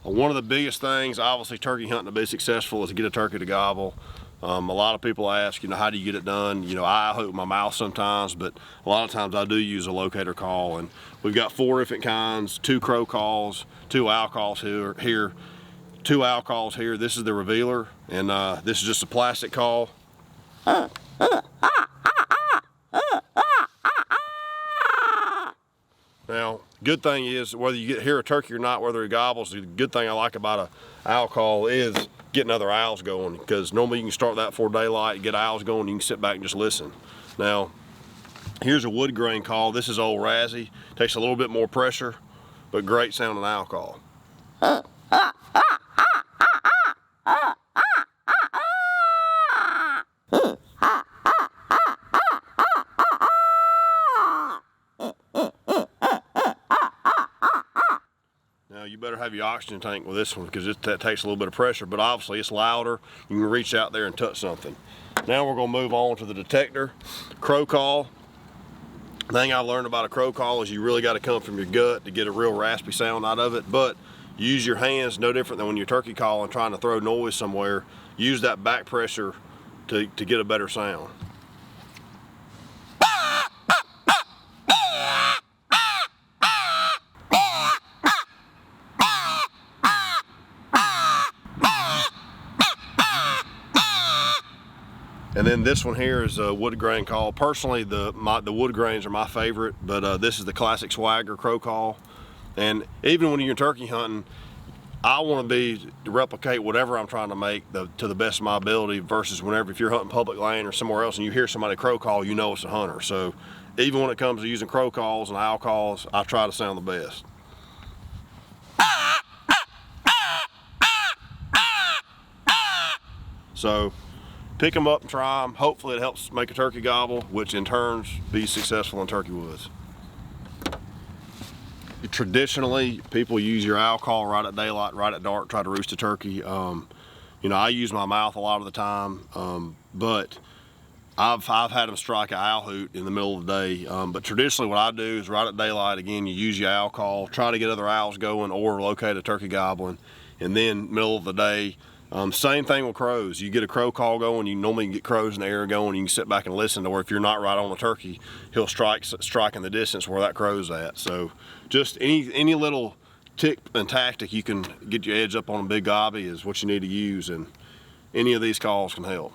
One of the biggest things, obviously, turkey hunting to be successful is to get a turkey to gobble. A lot of people ask, how do you get it done? I hook my mouth sometimes, but a lot of times I do use a locator call. And we've got 4 different kinds: 2 crow calls, 2 owl calls here, 2 owl calls here. This is the revealer, and this is just a plastic call. Now, good thing is, whether you hear a turkey or not, whether he gobbles, the good thing I like about an owl call is getting other owls going, because normally you can start that before daylight, get owls going, you can sit back and just listen. Now, here's a wood grain call. This is old Razzie. Takes a little bit more pressure, but great sounding owl call. You better have your oxygen tank with this one, because that takes a little bit of pressure, but obviously it's louder. You can reach out there and touch something. Now we're going to move on to the detector. Crow call. The thing I've learned about a crow call is you really got to come from your gut to get a real raspy sound out of it, but use your hands, no different than when you're turkey calling, trying to throw noise somewhere. Use that back pressure to get a better sound. And then this one here is a wood grain call. Personally, the wood grains are my favorite, but this is the classic swagger crow call. And even when you're turkey hunting, I want to replicate whatever I'm trying to make to the best of my ability, versus if you're hunting public land or somewhere else and you hear somebody crow call, you know it's a hunter. So even when it comes to using crow calls and owl calls, I try to sound the best. So pick them up and try them. Hopefully it helps make a turkey gobble, which in turn be successful in turkey woods. Traditionally, people use your owl call right at daylight, right at dark, try to roost a turkey. I use my mouth a lot of the time, but I've had them strike an owl hoot in the middle of the day. But traditionally what I do is right at daylight, again, you use your owl call, try to get other owls going or locate a turkey gobbling. And then middle of the day, same thing with crows. You get a crow call going, you normally can get crows in the air going, you can sit back and listen to where if you're not right on the turkey, he'll strike in the distance where that crow's at. So just any little tick and tactic you can get your edge up on a big gobby is what you need to use, and any of these calls can help.